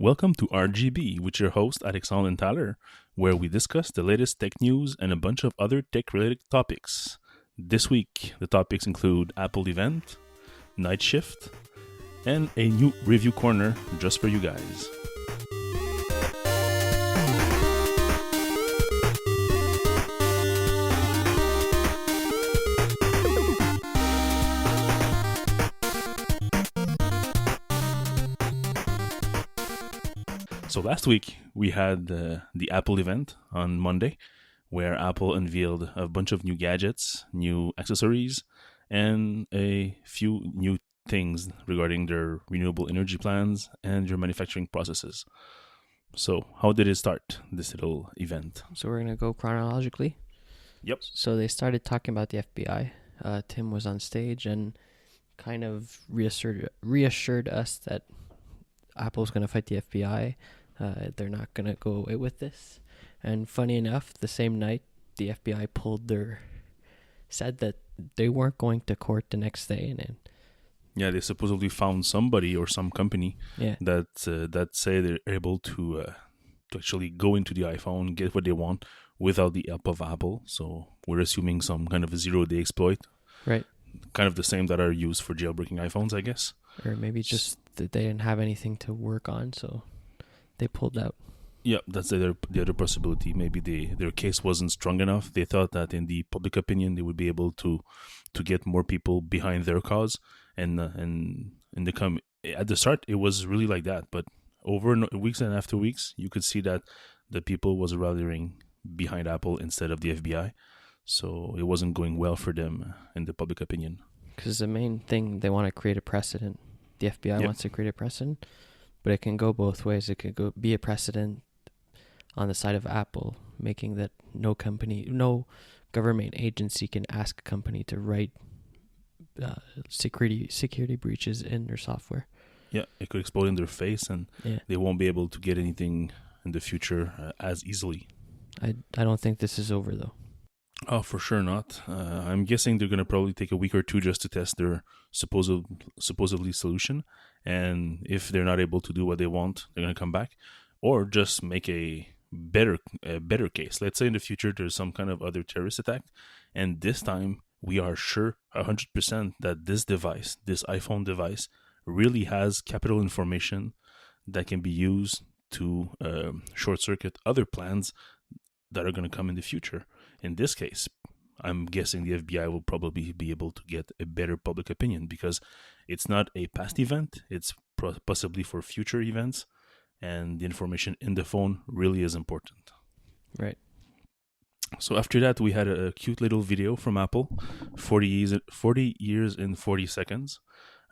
Welcome to RGB with your host Alexandre and Tyler, where we discuss the latest tech news and a bunch of other tech-related topics. This week, the topics include Apple event, night shift, and a new review corner just for you guys. So last week we had the Apple event on Monday, where Apple unveiled a bunch of new gadgets, new accessories, and a few new things regarding their renewable energy plans and their manufacturing processes. So how did it start, this little event? So we're going to go chronologically. Yep. So they started talking about the FBI. Tim was on stage and kind of reassured us that Apple's going to fight the FBI. They're not going to go away with this. And funny enough, the same night, the FBI said that they weren't going to court the next day. Yeah, they supposedly found somebody or some company that say they're able to actually go into the iPhone, get what they want without the help of Apple. So we're assuming some kind of a zero-day exploit. Right. Kind of the same that are used for jailbreaking iPhones, I guess. Or maybe just that they didn't have anything to work on, so they pulled out. Yeah, that's the other possibility. Maybe their case wasn't strong enough. They thought that in the public opinion they would be able to get more people behind their cause, and at the start it was really like that. But over weeks and after weeks, you could see that the people was rallying behind Apple instead of the FBI. So it wasn't going well for them in the public opinion. Because the main thing, they want to create a precedent. The FBI wants to create a precedent, but it can go both ways. It could be a precedent on the side of Apple, making that no government agency can ask a company to write security breaches in their software. Yeah, it could explode in their face, and they won't be able to get anything in the future as easily. I don't think this is over, though. Oh, for sure not. I'm guessing they're going to probably take a week or two just to test their supposedly solution. And if they're not able to do what they want, they're going to come back. Or just make a better case. Let's say in the future there's some kind of other terrorist attack. And this time we are sure 100% that this iPhone device, really has capital information that can be used to short-circuit other plans that are going to come in the future. In this case, I'm guessing the FBI will probably be able to get a better public opinion because it's not a past event, it's possibly for future events, and the information in the phone really is important. Right. So after that, we had a cute little video from Apple, 40 years in 40 seconds,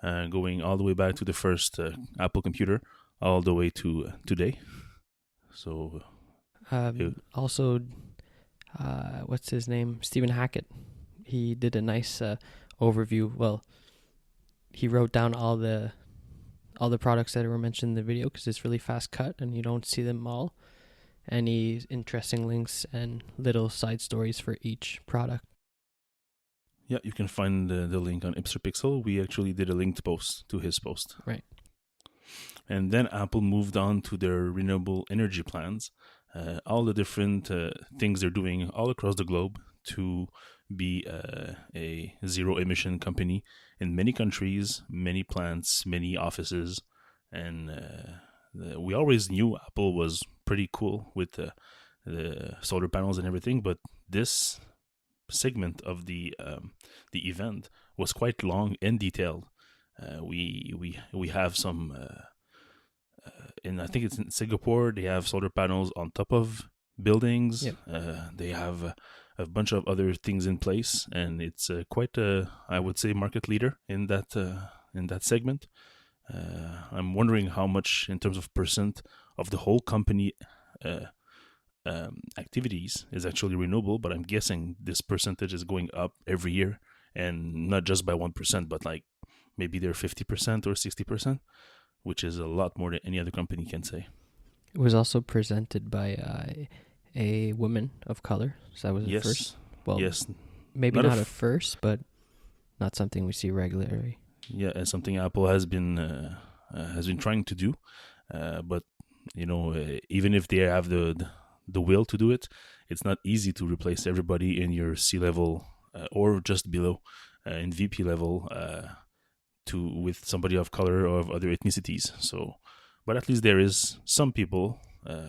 going all the way back to the first Apple computer, all the way to today. So... also, what's his name? Stephen Hackett. He did a nice overview. Well, he wrote down all the products that were mentioned in the video because it's really fast cut and you don't see them all. Any interesting links and little side stories for each product. Yeah, you can find the link on Ipsopixel. We actually did a linked post to his post. Right. And then Apple moved on to their renewable energy plans. All the different things they're doing all across the globe to be a zero-emission company in many countries, many plants, many offices. And we always knew Apple was pretty cool with the solar panels and everything, but this segment of the event was quite long and detailed. We have some... and I think it's in Singapore, they have solar panels on top of buildings. Yep. They have a bunch of other things in place, and it's quite a, I would say, market leader in that segment. I'm wondering how much, in terms of percent of the whole company activities, is actually renewable. But I'm guessing this percentage is going up every year, and not just by 1%, but like maybe they're 50% or 60%. Which is a lot more than any other company can say. It was also presented by a woman of color. So that was a first. Well, maybe not a first, but not something we see regularly. Yeah, and something Apple has been trying to do. But even if they have the will to do it, it's not easy to replace everybody in your C level or just below in VP level with somebody of color or of other ethnicities. So, but at least there is some people.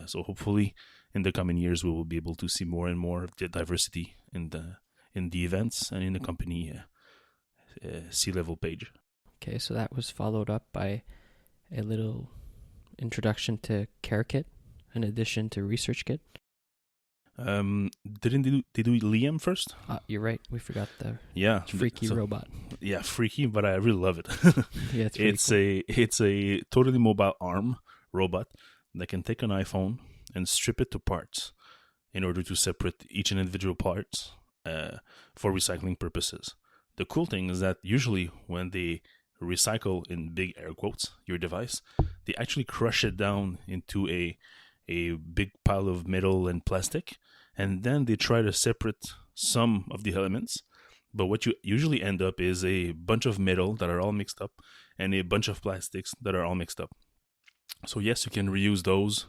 So hopefully, in the coming years, we will be able to see more and more of the diversity in the events and in the company C level page. Okay, so that was followed up by a little introduction to CareKit, in addition to ResearchKit. Didn't they do Liam first? You're right. We forgot the freaky robot. Yeah, freaky, but I really love it. Yeah, it's a totally mobile arm robot that can take an iPhone and strip it to parts in order to separate each and individual parts for recycling purposes. The cool thing is that usually when they recycle, in big air quotes, your device, they actually crush it down into a big pile of metal and plastic, and then they try to separate some of the elements. But what you usually end up is a bunch of metal that are all mixed up and a bunch of plastics that are all mixed up. So yes, you can reuse those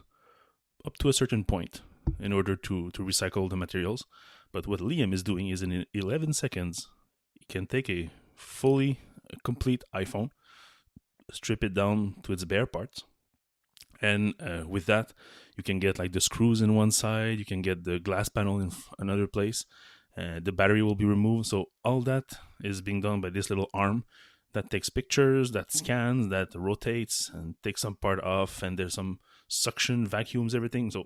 up to a certain point in order to recycle the materials. But what Liam is doing is in 11 seconds, he can take a fully complete iPhone, strip it down to its bare parts, and with that, you can get like the screws in one side, you can get the glass panel in another place, the battery will be removed. So all that is being done by this little arm that takes pictures, that scans, that rotates, and takes some part off, and there's some suction, vacuums, everything. So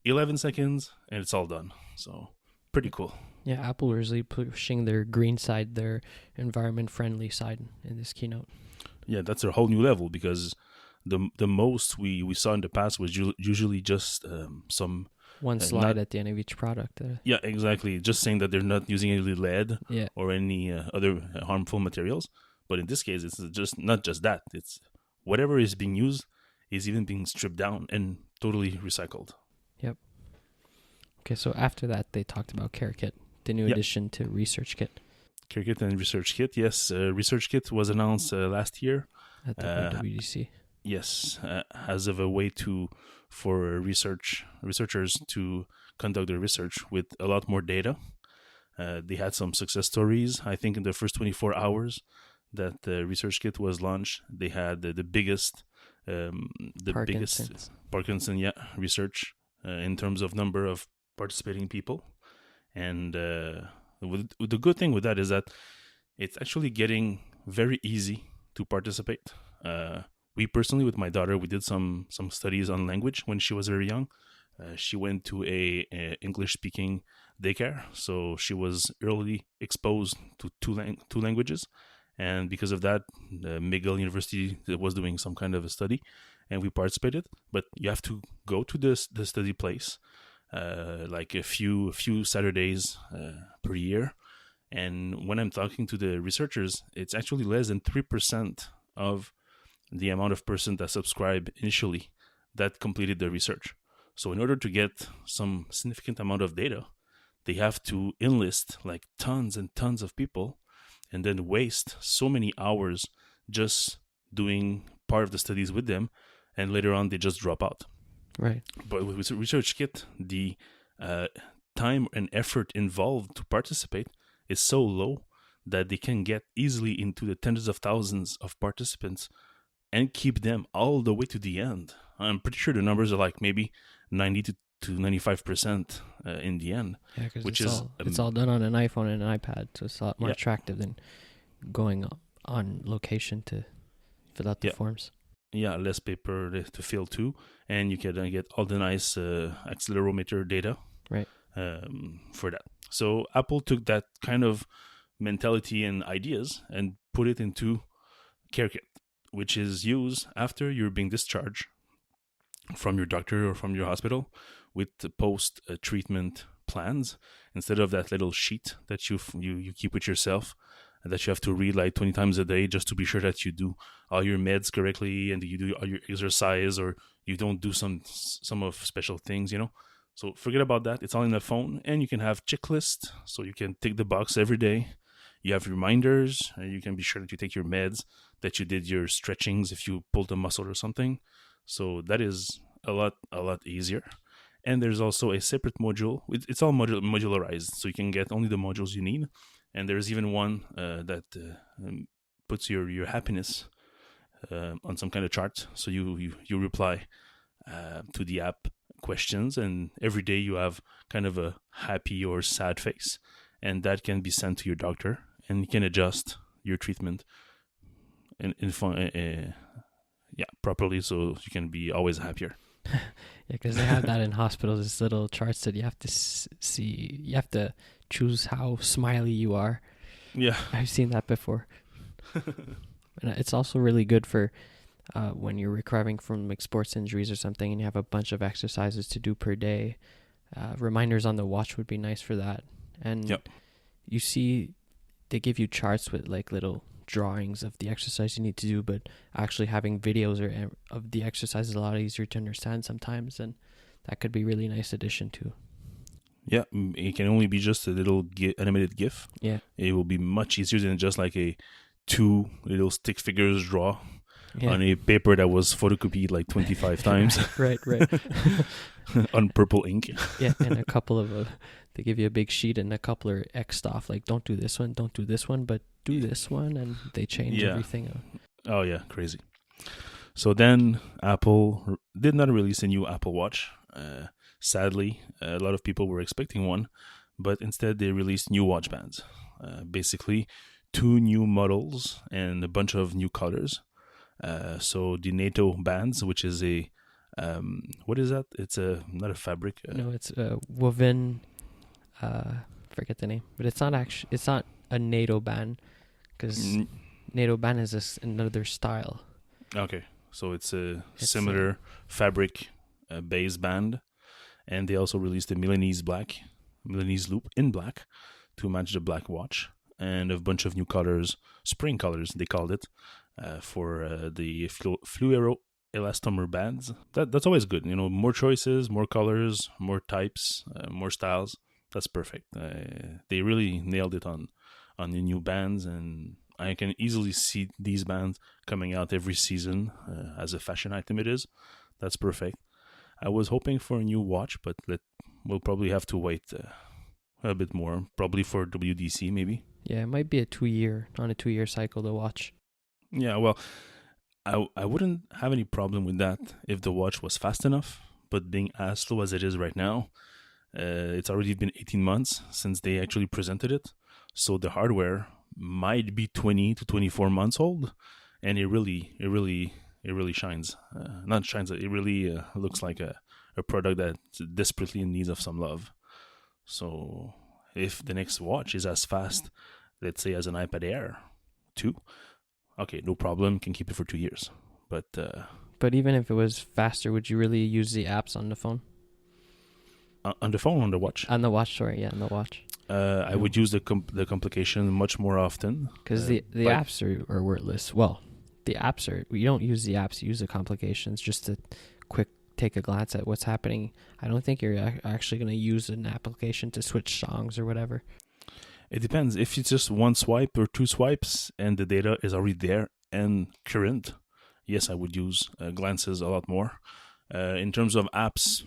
11 seconds, and it's all done. So pretty cool. Yeah, Apple is really pushing their green side, their environment-friendly side in this keynote. Yeah, that's a whole new level, because the most we saw in the past was usually just some one slide at the end of each product. Yeah, exactly. Just saying that they're not using any lead or any other harmful materials. But in this case, it's just not just that. It's whatever is being used is even being stripped down and totally recycled. Yep. Okay, so after that, they talked about CareKit, the new addition to ResearchKit. CareKit and ResearchKit, yes. ResearchKit was announced last year at the WWDC. Yes, as of a way for researchers to conduct their research with a lot more data. They had some success stories. I think in the first 24 hours that the ResearchKit was launched, they had the biggest Parkinson research in terms of number of participating people. And the good thing with that is that it's actually getting very easy to participate. We personally, with my daughter, we did some studies on language when she was very young. She went to a English-speaking daycare, so she was early exposed to two languages. And because of that, McGill University was doing some kind of a study, and we participated. But you have to go to the study place, like a few Saturdays per year. And when I'm talking to the researchers, it's actually less than 3% of the amount of persons that subscribe initially that completed the research. So in order to get some significant amount of data, they have to enlist like tons and tons of people and then waste so many hours just doing part of the studies with them, and later on they just drop out. Right. But with ResearchKit, the time and effort involved to participate is so low that they can get easily into the tens of thousands of participants and keep them all the way to the end. I'm pretty sure the numbers are like maybe 90 to 95% in the end. Yeah, because it's all done on an iPhone and an iPad, so it's a lot more attractive than going on location to fill out the forms. Yeah, less paper to fill too, and you can get all the nice accelerometer data right for that. So Apple took that kind of mentality and ideas and put it into CareKit, which is used after you're being discharged from your doctor or from your hospital with the post-treatment plans, instead of that little sheet that you keep with yourself and that you have to read like 20 times a day just to be sure that you do all your meds correctly and you do all your exercise, or you don't do some of special things, So forget about that. It's all in the phone, and you can have checklists, so you can tick the box every day. You have reminders, and you can be sure that you take your meds, that you did your stretchings if you pulled a muscle or something. So that is a lot easier. And there's also a separate module. It's all modularized, so you can get only the modules you need. And there's even one that puts your happiness on some kind of chart. So you reply to the app questions, and every day you have kind of a happy or sad face, and that can be sent to your doctor, and you can adjust your treatment properly, so you can be always happier. Yeah, because they have that in hospitals. This little charts that you have to see. You have to choose how smiley you are. Yeah, I've seen that before. And it's also really good for when you're recovering from like sports injuries or something, and you have a bunch of exercises to do per day. Reminders on the watch would be nice for that. And you see, they give you charts with like little drawings of the exercise you need to do, but actually having videos of the exercise is a lot easier to understand sometimes, and that could be really nice addition too. Yeah, it can only be just a little animated GIF. Yeah, it will be much easier than just like a 2 little stick figures draw on a paper that was photocopied like 25 times. Right. On purple ink. Yeah, and a couple of they give you a big sheet and a couple are X'd off, like don't do this one, but do this one, and they change everything. Oh yeah, crazy. So then Apple did not release a new Apple Watch. Sadly, a lot of people were expecting one, but instead they released new watch bands. Basically 2 new models and a bunch of new colors. So the NATO bands, which is a what is that? It's not a fabric. No, it's woven. Forget the name, but it's not a NATO band, because NATO band is another style. Okay, so it's a similar fabric base band, and they also released the Milanese loop in black to match the black watch, and a bunch of new colors, spring colors they called it, for the fluoro elastomer bands. That's always good. More choices, more colors, more types, more styles. That's perfect. They really nailed it on the new bands, and I can easily see these bands coming out every season as a fashion item. It is. That's perfect. I was hoping for a new watch, but we'll probably have to wait a bit more, probably for WDC maybe. Yeah, it might be on a 2-year cycle to watch. Yeah, well, I wouldn't have any problem with that if the watch was fast enough, but being as slow as it is right now, it's already been 18 months since they actually presented it, so the hardware might be 20 to 24 months old, and it really shines. Not shines, it really looks like a product that's desperately in need of some love. So if the next watch is as fast, let's say, as an iPad Air 2, okay, no problem, can keep it for 2 years. But even if it was faster, would you really use the apps on the phone? On the phone, on the watch? On the watch, sorry, yeah, on the watch. I would use the complication much more often. Because the apps are worthless. Well, the apps you don't use the apps, you use the complications just to quick take a glance at what's happening. I don't think you're actually going to use an application to switch songs or whatever. It depends. If it's just 1 swipe or 2 swipes and the data is already there and current, yes, I would use glances a lot more. In terms of apps,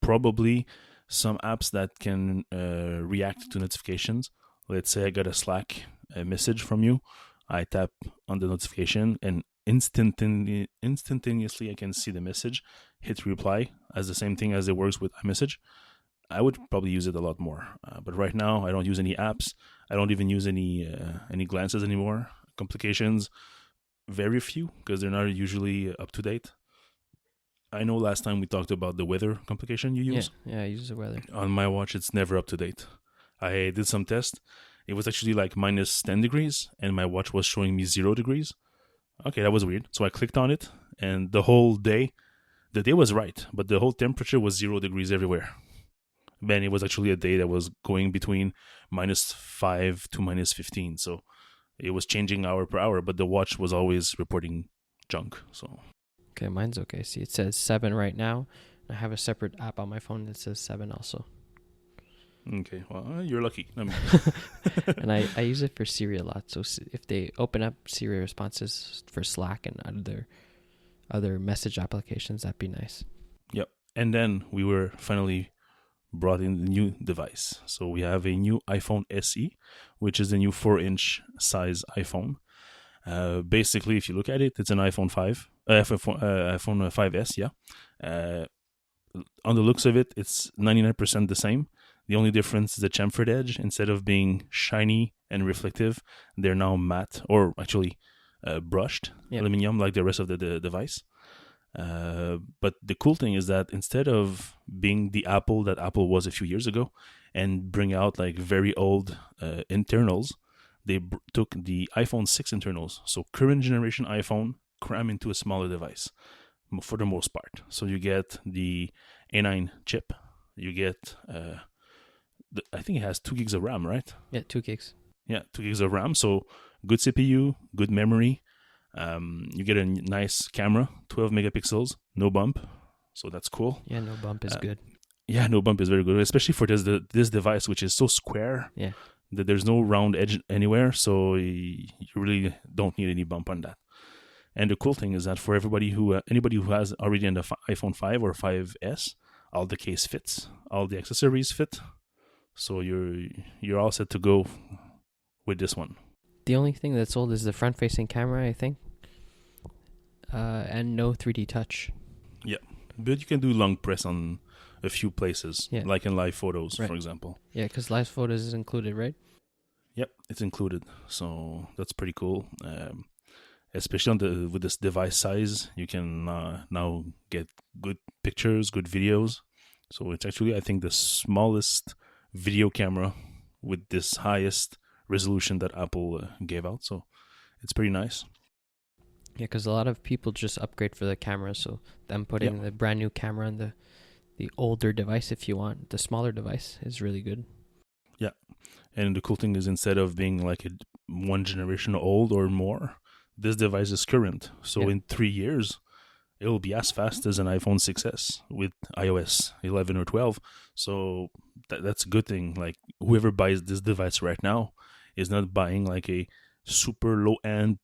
probably some apps that can react to notifications. Let's say I got a Slack message from you. I tap on the notification and instantaneously I can see the message, hit reply as the same thing as it works with iMessage. I would probably use it a lot more. But right now, I don't use any apps. I don't even use any glances anymore. Complications, very few, because they're not usually up to date. I know last time we talked about the weather complication you use. Yeah, I use the weather. On my watch, it's never up to date. I did some tests. It was actually like minus 10 degrees, and my watch was showing me 0 degrees. Okay, that was weird. So I clicked on it, and the day was right, but the whole temperature was 0 degrees everywhere. Then it was actually a day that was going between -5 to -15. So it was changing hour per hour, but the watch was always reporting junk. So okay, mine's okay. See, it says 7 right now. I have a separate app on my phone that says 7 also. Okay, well, you're lucky. And I use it for Siri a lot. So if they open up Siri responses for Slack and other message applications, that'd be nice. Yep. And then we were finally brought in the new device. So we have a new iPhone SE, which is the new 4-inch size iPhone. Basically, if you look at it, it's an iPhone 5, iPhone 5S, yeah. On the looks of it, it's 99% the same. The only difference is the chamfered edge. Instead of being shiny and reflective, they're now matte, or actually brushed aluminum like the rest of the device. But the cool thing is that instead of being the Apple that Apple was a few years ago and bring out like very old internals, they took the iPhone 6 internals. So current generation iPhone cram into a smaller device for the most part. So you get the A9 chip. You get, I think it has 2 gigs of RAM, right? Yeah, 2 gigs. Yeah, 2 gigs of RAM. So good CPU, good memory. You get a nice camera, 12 megapixels, no bump. So that's cool. Yeah, no bump is good. Yeah, no bump is very good, especially for this device, which is so square. Yeah. That there's no round edge anywhere. So you really don't need any bump on that. And the cool thing is that for anybody who has already an iPhone 5 or 5S, all the case fits, all the accessories fit. So you're all set to go with this one. The only thing that's old is the front-facing camera, I think, and no 3D touch. Yeah, but you can do long press on a few places, like in live photos, for example. Yeah, because live photos is included, right? Yep, it's included. So that's pretty cool. Especially with this device size, you can now get good pictures, good videos. So it's actually, I think, the smallest video camera with this highest resolution that Apple gave out. So it's pretty nice. Yeah, because a lot of people just upgrade for the camera. So them putting the brand new camera on the older device, if you want, the smaller device is really good. Yeah. And the cool thing is, instead of being like one generation old or more, this device is current. So in 3 years, it will be as fast as an iPhone 6S with iOS 11 or 12. So that's a good thing. Like, whoever buys this device right now is not buying like a super low-end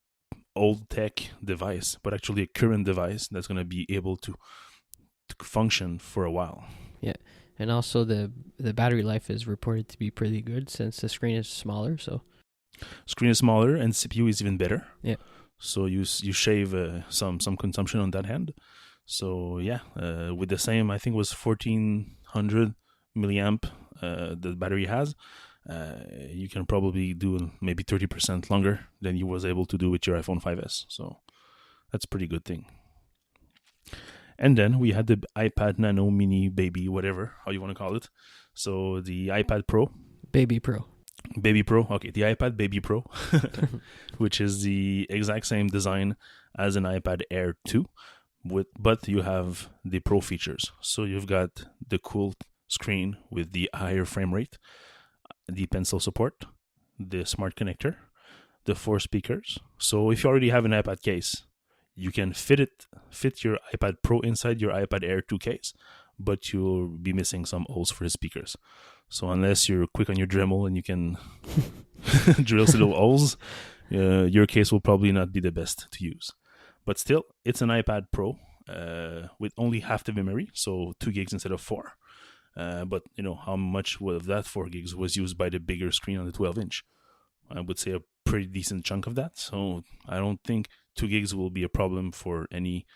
old tech device, but actually a current device that's going to be able to function for a while. Yeah. And also the battery life is reported to be pretty good since the screen is smaller. So screen is smaller and CPU is even better. Yeah. So you shave some consumption on that hand. So with the same, I think it was 1400 milliamp the battery has. You can probably do maybe 30% longer than you was able to do with your iPhone 5S. So that's a pretty good thing. And then we had the iPad Nano Mini Baby, whatever, how you want to call it. So the iPad Pro. Baby Pro. Okay, the iPad Baby Pro, which is the exact same design as an iPad Air 2, but you have the Pro features. So you've got the cool screen with the higher frame rate, the pencil support, the smart connector, the 4 speakers. So if you already have an iPad case, you can fit your iPad Pro inside your iPad Air 2 case, but you'll be missing some holes for the speakers. So unless you're quick on your Dremel and you can drill little holes, your case will probably not be the best to use. But still, it's an iPad Pro with only half the memory, so 2 gigs instead of 4. But how much of that 4 gigs was used by the bigger screen on the 12-inch? I would say a pretty decent chunk of that. So I don't think 2 gigs will be a problem for any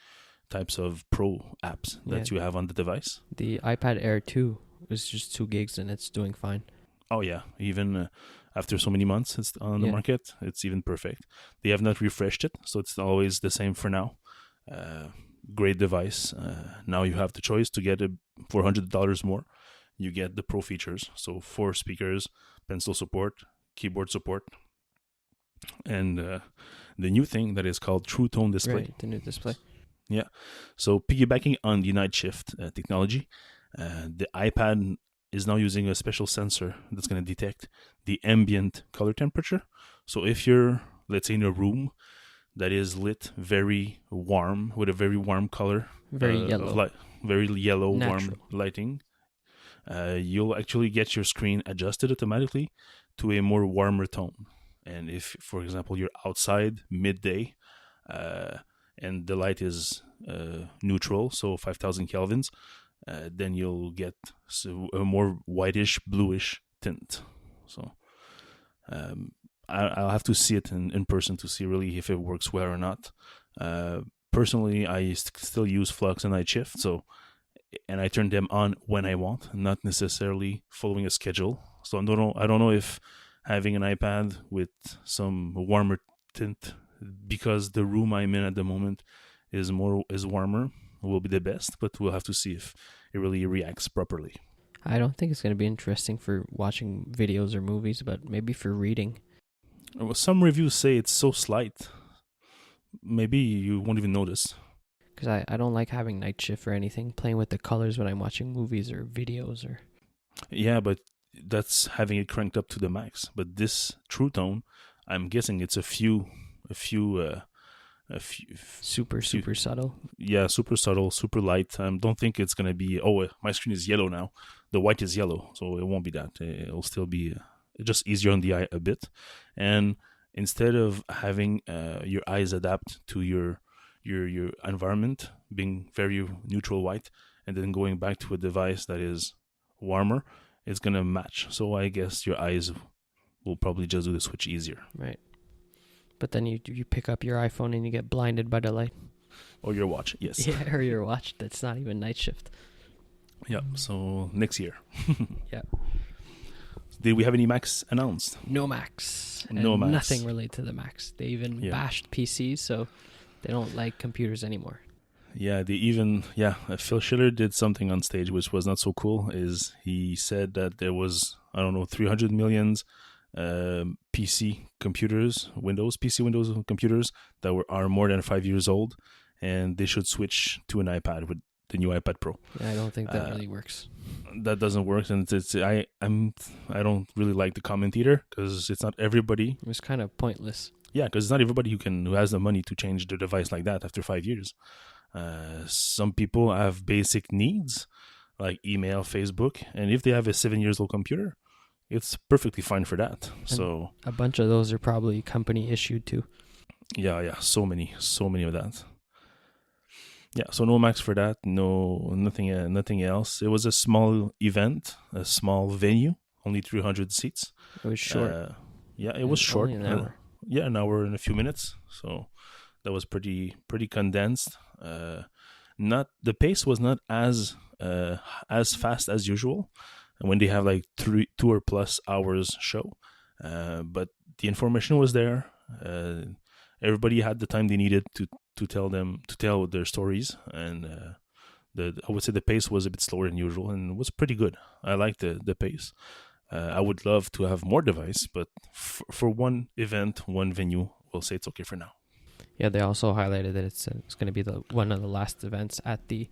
types of Pro apps that you have on the device. The iPad Air 2 was just 2 gigs and it's doing fine. Oh yeah, even after so many months it's on the market, it's even perfect. They have not refreshed it, so it's always the same for now. Great device. Now you have the choice to get it for $100 more. You get the Pro features, so 4 speakers, pencil support, keyboard support, and the new thing that is called True Tone Display. Right, the new display. Yeah. So piggybacking on the night shift technology, the iPad is now using a special sensor that's going to detect the ambient color temperature. So if you're, let's say, in a room that is lit very warm, with a very warm color, very yellow, natural. Natural. Warm lighting, you'll actually get your screen adjusted automatically to a more warmer tone. And if, for example, you're outside midday, and the light is neutral, so 5,000 kelvins, then you'll get a more whitish, bluish tint. So I'll have to see it in person to see really if it works well or not. Personally, I still use flux and night shift, and I turn them on when I want, not necessarily following a schedule. So I don't know if having an iPad with some warmer tint, because the room I'm in at the moment is warmer, will be the best, but we'll have to see if it really reacts properly. I don't think it's going to be interesting for watching videos or movies, but maybe for reading. Well, some reviews say it's so slight, maybe you won't even notice. Because I don't like having night shift or anything, playing with the colors when I'm watching movies or videos. Yeah, but that's having it cranked up to the max. But this True Tone, I'm guessing it's a few super subtle. Yeah, super subtle, super light. Don't think it's gonna be, my screen is yellow now. The white is yellow, so it won't be that. It'll still be just easier on the eye a bit. And instead of having your eyes adapt to your environment, being very neutral white, and then going back to a device that is warmer, it's gonna match. So I guess your eyes will probably just do the switch easier. Right. But then you pick up your iPhone and you get blinded by the light. Or your watch, yes. Yeah, or your watch that's not even night shift. Yeah, so next year. Yeah. Did we have any Macs announced? No Macs. No Macs. Nothing related to the Macs. They even bashed PCs, so they don't like computers anymore. Yeah, Phil Schiller did something on stage which was not so cool. Is he said that there was, 300 million PC Windows computers that are more than 5 years old, and they should switch to an iPad with the new iPad Pro. Yeah, I don't think that really works. That doesn't work, and I don't really like the comment either, because it's not everybody. It was kind of pointless. Yeah, because it's not everybody who has the money to change their device like that after 5 years. Some people have basic needs like email, Facebook, and if they have a 7 years old computer, it's perfectly fine for that. And so a bunch of those are probably company issued too. Yeah, so many of that. Yeah, so no Macs for that. No, nothing else. It was a small event, a small venue, only 300 seats. It was short. It was short. Only an hour. An hour and a few minutes. So that was pretty condensed. The pace was not as fast as usual when they have like 2 or plus hours show. But the information was there. Everybody had the time they needed to tell their stories, and I would say the pace was a bit slower than usual, and it was pretty good. I liked the pace. I would love to have more device, but for one event, one venue, we'll say it's okay for now. Yeah, they also highlighted that it's going to be one of the last events at the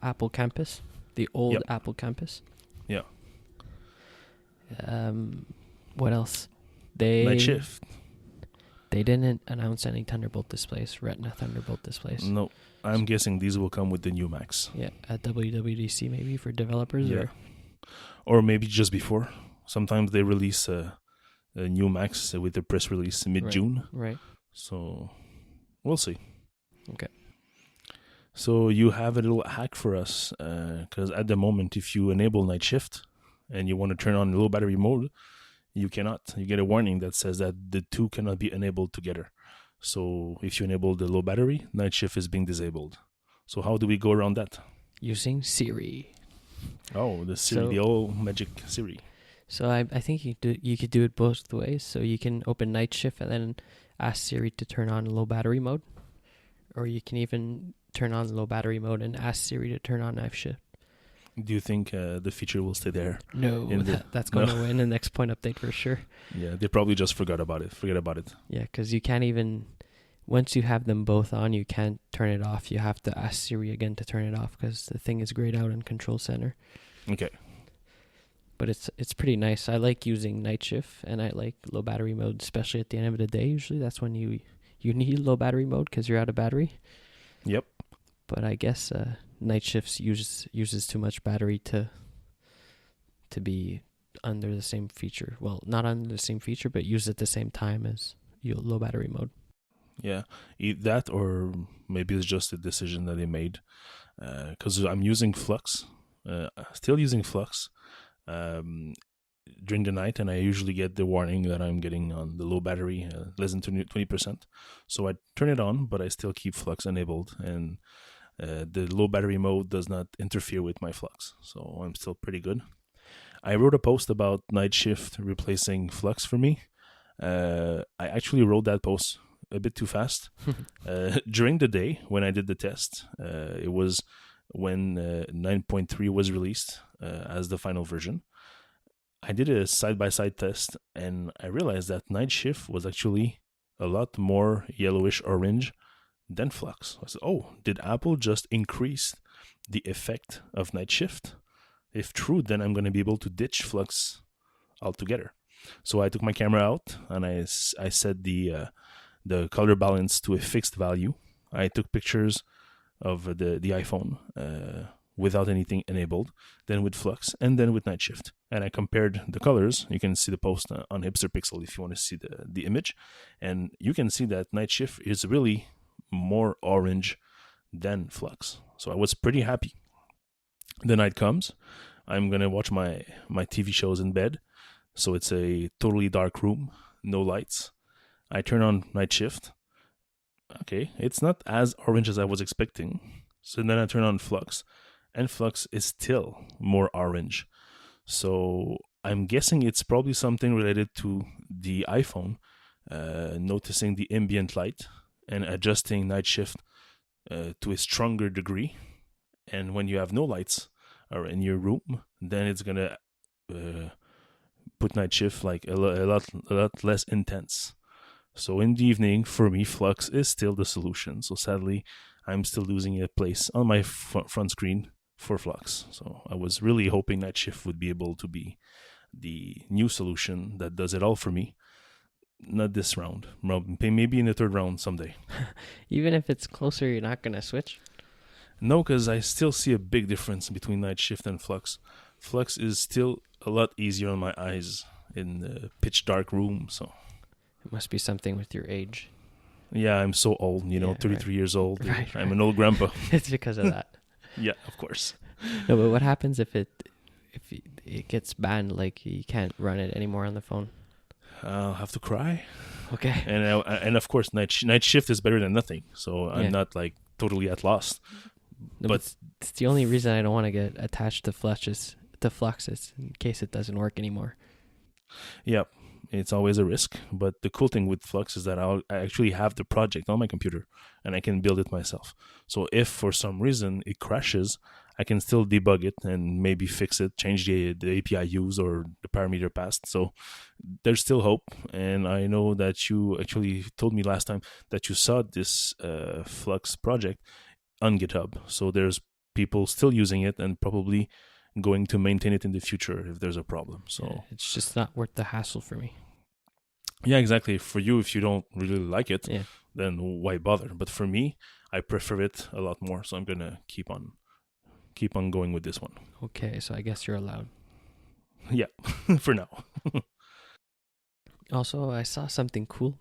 Apple campus, the old Apple campus. Yeah. What else? Night shift. They didn't announce any Thunderbolt displays, Retina Thunderbolt displays. No, I'm guessing these will come with the new Macs. Yeah, at WWDC maybe for developers. Yeah. Or maybe just before. Sometimes they release a new Macs with the press release mid-June. Right. So we'll see. Okay. So you have a little hack for us, because at the moment, if you enable night shift and you want to turn on low battery mode, you cannot. You get a warning that says that the two cannot be enabled together. So if you enable the low battery, night shift is being disabled. So how do we go around that? Using Siri. Oh, the Siri, the old magic Siri. So I think you could do it both ways. So you can open night shift and then ask Siri to turn on low battery mode, or you can even turn on low battery mode and ask Siri to turn on night shift. Do you think the feature will stay there? No, that's going to win the next point update for sure. Yeah, they probably just forget about it. Yeah, because you can't even, once you have them both on, you can't turn it off. You have to ask Siri again to turn it off because the thing is grayed out in Control Center. Okay. But it's pretty nice. I like using night shift, and I like low battery mode, especially at the end of the day. Usually that's when you need low battery mode because you're out of battery. Yep. But I guess night shifts uses too much battery to be under the same feature. Well, not under the same feature, but used at the same time as low battery mode. Yeah, that or maybe it's just a decision that they made. Because I'm using Flux, still using Flux um, during the night, and I usually get the warning that I'm getting on the low battery, less than 20%. So I turn it on, but I still keep Flux enabled, and the low battery mode does not interfere with my Flux. So I'm still pretty good. I wrote a post about night shift replacing Flux for me. I actually wrote that post a bit too fast. During the day when I did the test, it was when 9.3 was released as the final version. I did a side-by-side test, and I realized that night shift was actually a lot more yellowish orange than Flux. I said, oh, did Apple just increase the effect of night shift? If true, then I'm going to be able to ditch Flux altogether. So I took my camera out and I set the color balance to a fixed value. I took pictures of the iPhone without anything enabled, then with Flux, and then with night shift. And I compared the colors. You can see the post on Hipster Pixel if you want to see the image. And you can see that night shift is really more orange than Flux. So I was pretty happy. The night comes. I'm going to watch my TV shows in bed. So it's a totally dark room, no lights. I turn on night shift. Okay, it's not as orange as I was expecting. So then I turn on Flux, and Flux is still more orange. So I'm guessing it's probably something related to the iPhone, noticing the ambient light and adjusting night shift to a stronger degree. And when you have no lights or in your room, then it's gonna put night shift like a lot less intense. So in the evening, for me, Flux is still the solution. So sadly, I'm still losing a place on my front screen for Flux. So I was really hoping night shift would be able to be the new solution that does it all for me. Not this round. Maybe in the third round someday. Even if it's closer, you're not going to switch? No, because I still see a big difference between night shift and Flux. Flux is still a lot easier on my eyes in the pitch dark room. So it must be something with your age. Yeah, I'm so old, 33 right. years old. Right. I'm an old grandpa. It's because of that. Yeah, of course. No, but what happens if it gets banned? Like you can't run it anymore on the phone? I'll have to cry. Okay. And of course, night shift is better than nothing. So I'm not like totally at loss. No, but it's the only reason I don't want to get attached to Fluxes in case it doesn't work anymore. Yeah, it's always a risk. But the cool thing with Flux is that I actually have the project on my computer and I can build it myself. So if for some reason it crashes, I can still debug it and maybe fix it, change the API used or the parameter passed. So there's still hope. And I know that you actually told me last time that you saw this Flux project on GitHub. So there's people still using it and probably going to maintain it in the future if there's a problem. So it's just not worth the hassle for me. Yeah, exactly. For you, if you don't really like it, then why bother? But for me, I prefer it a lot more. So I'm gonna keep on going with this one. Okay, so I guess you're allowed. Yeah, for now. Also, I saw something cool.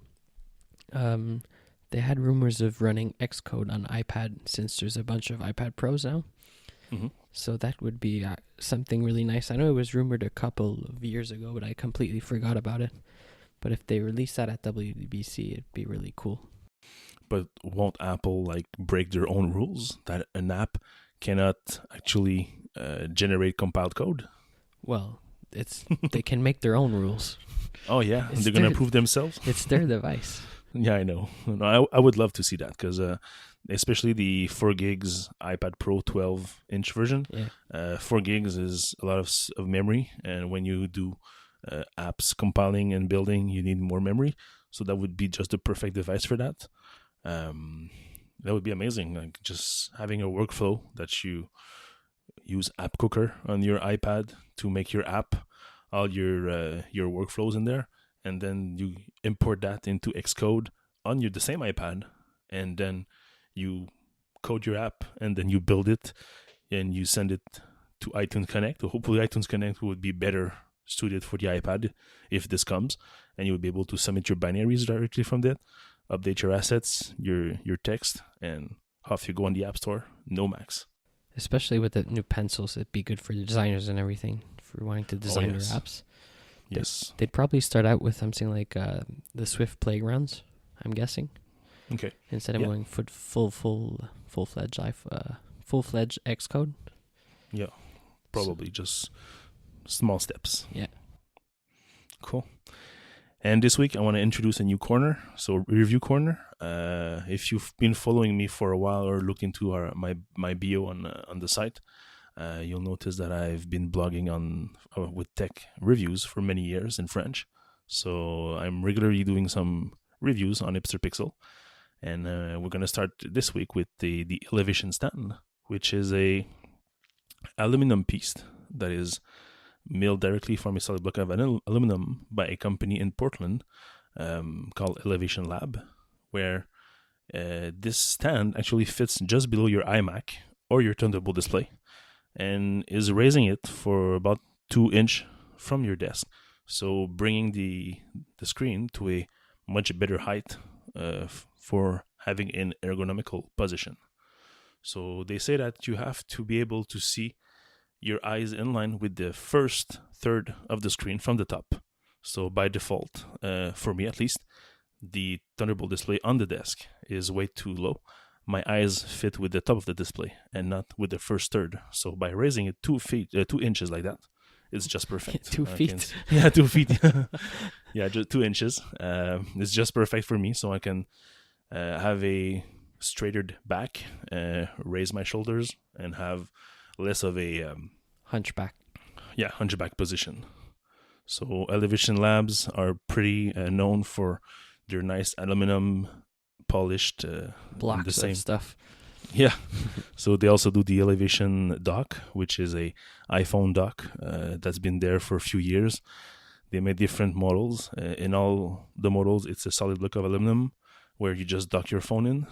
They had rumors of running Xcode on iPad since there's a bunch of iPad Pros now. Mm-hmm. So that would be something really nice. I know it was rumored a couple of years ago, but I completely forgot about it. But if they release that at WWDC, it'd be really cool. But won't Apple break their own rules that an app cannot actually generate compiled code? Well, they can make their own rules. Oh yeah, they're gonna prove themselves. It's their device. Yeah, I know. I would love to see that because especially the 4 gigs iPad Pro 12-inch version. Yeah. 4 gigs is a lot of memory, and when you do apps compiling and building, you need more memory. So that would be just the perfect device for that. That would be amazing. Like just having a workflow that you use App Cooker on your iPad to make your app, all your workflows in there. And then you import that into Xcode on the same iPad, and then you code your app, and then you build it, and you send it to iTunes Connect. Hopefully, iTunes Connect would be better suited for the iPad if this comes, and you will be able to submit your binaries directly from that. update your assets, your text, and off you go on the App Store. No max. Especially with the new pencils, it'd be good for the designers and everything for wanting to design their apps. Yes. They'd probably start out with something like the Swift Playgrounds, I'm guessing. Okay. Instead of going full-fledged Xcode. Yeah. Probably just small steps. Yeah. Cool. And this week I want to introduce a new corner, so review corner. If you've been following me for a while or looked into my bio on the site, you'll notice that I've been blogging on with tech reviews for many years in French. So I'm regularly doing some reviews on Hipster Pixel, and we're gonna start this week with the Elevation stand, which is a aluminum piece that is milled directly from a solid block of aluminum by a company in Portland called Elevation Lab, where this stand actually fits just below your iMac or your Thunderbolt display and is raising it for about 2 inches from your desk. So bringing the screen to a much better height for having an ergonomical position. So they say that you have to be able to see your eyes in line with the first third of the screen from the top. So by default, for me at least, the Thunderbolt display on the desk is way too low. My eyes fit with the top of the display and not with the first third. So by raising it 2 inches like that, it's just perfect. 2 feet. 2 feet. Yeah, just 2 inches. It's just perfect for me, so I can have a straightened back, raise my shoulders, and have less of a hunchback. Yeah, hunchback position. So Elevation Labs are pretty known for their nice aluminum polished blocks the same of stuff. Yeah. So they also do the Elevation dock, which is a iPhone dock that's been there for a few years. They made different models. In all the models, it's a solid block of aluminum where you just dock your phone in.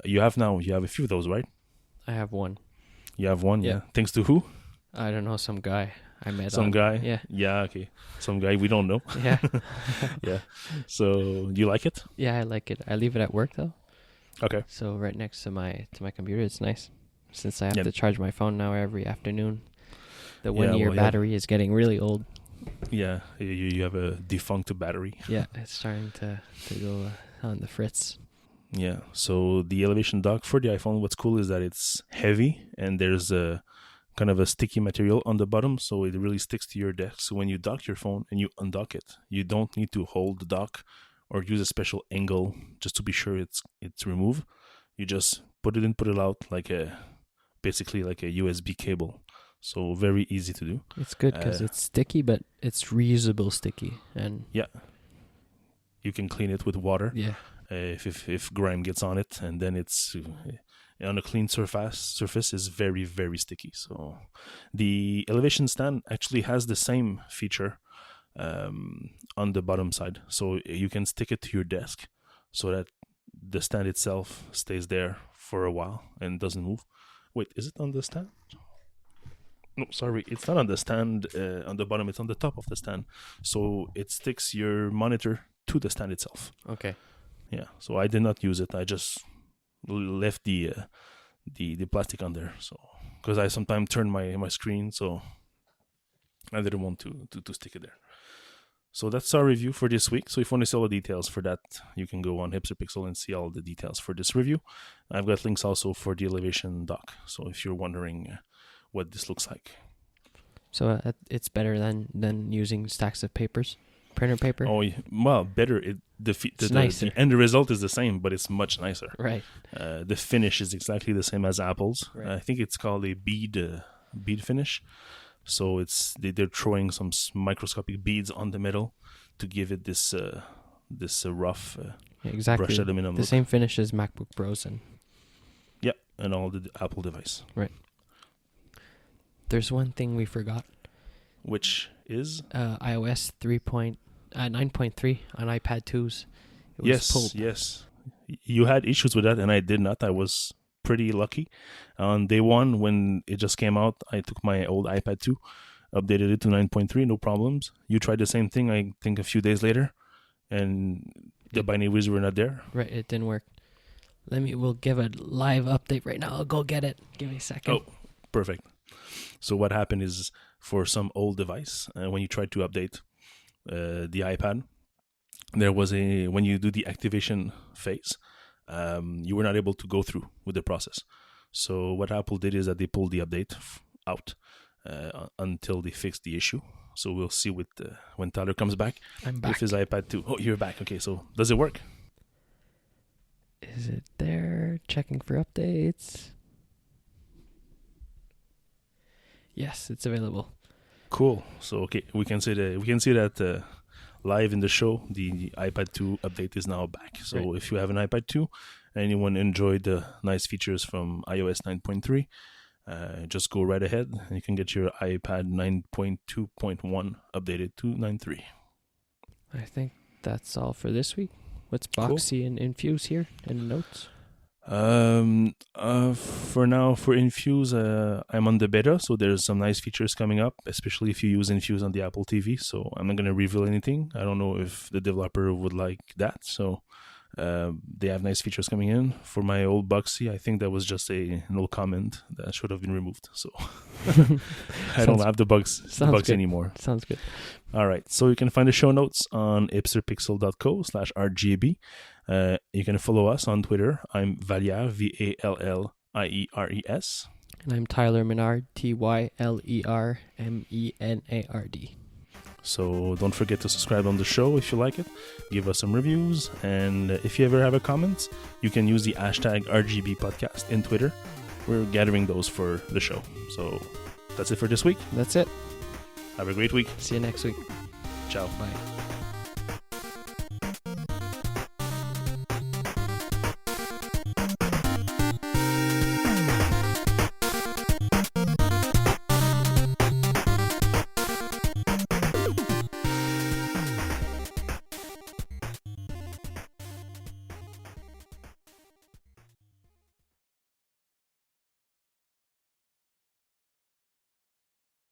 You have a few of those, right? I have one. You have one, Yeah. yeah. Thanks to who? I don't know, some guy I met. Some guy? Yeah. Yeah, okay. Some guy we don't know. Yeah. Yeah. So, you like it? Yeah, I like it. I leave it at work though. Okay. So right next to my computer, it's nice. Since I have Yeah. to charge my phone now every afternoon. The Yeah, 1-year well, yeah. battery is getting really old. Yeah, you have a defunct battery. Yeah, it's starting to go on the fritz. Yeah, so the Elevation dock for the iPhone, what's cool is that it's heavy and there's a kind of a sticky material on the bottom, so it really sticks to your desk. So when you dock your phone and you undock it, you don't need to hold the dock or use a special angle just to be sure it's removed. You just put it in, put it out basically like a USB cable. So very easy to do. It's good because it's sticky, but it's reusable sticky, and yeah, you can clean it with water. Yeah. If grime gets on it, and then it's on a clean surface is very, very sticky. So the Elevation stand actually has the same feature on the bottom side, so you can stick it to your desk so that the stand itself stays there for a while and doesn't move. Wait, is it on the stand? No, sorry, it's not on the stand on the bottom, it's on the top of the stand, so it sticks your monitor to the stand itself. Okay. Yeah, so I did not use it. I just left the plastic on there, so because I sometimes turn my screen, so I didn't want to stick it there. So that's our review for this week. So if you want to see all the details for that, you can go on Hipster Pixel and see all the details for this review. I've got links also for the Elevation dock, so if you're wondering what this looks like. So it's better than using stacks of printer paper. Oh, well, better. The end result is the same, but it's much nicer. Right. The finish is exactly the same as Apple's. Right. I think it's called a bead finish. So they're throwing some microscopic beads on the metal to give it this rough exactly brushed aluminum the look. same finish as MacBook Pros and all the Apple device. right. There's one thing we forgot. Which is iOS 9.3 on iPad 2s. It was yes, pulled. yes. You had issues with that, and I did not. I was pretty lucky. On day one, when it just came out, I took my old iPad 2, updated it to 9.3, no problems. You tried the same thing, I think, a few days later, and The binaries were not there. Right, it didn't work. We'll give a live update right now. I'll go get it. Give me a second. Oh, perfect. So what happened is, for some old device, when you tried to update the iPad, there was when you do the activation phase, you were not able to go through with the process. So what Apple did is that they pulled the update out until they fixed the issue. So we'll see when Tyler comes back. I'm back. If his iPad 2. Oh, you're back. Okay, so does it work? Is it there? Checking for updates. Yes, it's available. Cool. So okay, we can say that live in the show, the iPad 2 update is now back. So Right. if you have an iPad 2 and anyone enjoyed the nice features from iOS 9.3, just go right ahead and you can get your iPad 9.2.1 updated to 9.3. I think that's all for this week. What's Boxy and Infuse here in the notes? For now, for Infuse, I'm on the beta, so there's some nice features coming up, especially if you use Infuse on the Apple TV. So I'm not going to reveal anything. I don't know if the developer would like that. So they have nice features coming in. For my old Boxy, I think that was just an old comment that should have been removed. So I don't have the bugs anymore. Sounds good. All right. So you can find the show notes on hipsterpixel.co/RGB. You can follow us on Twitter. I'm Valliere, VALLIERES. And I'm Tyler Menard, TYLERMENARD. So don't forget to subscribe on the show if you like it. Give us some reviews. And if you ever have a comment, you can use the hashtag RGB podcast in Twitter. We're gathering those for the show. So that's it for this week. That's it. Have a great week. See you next week. Ciao. Bye.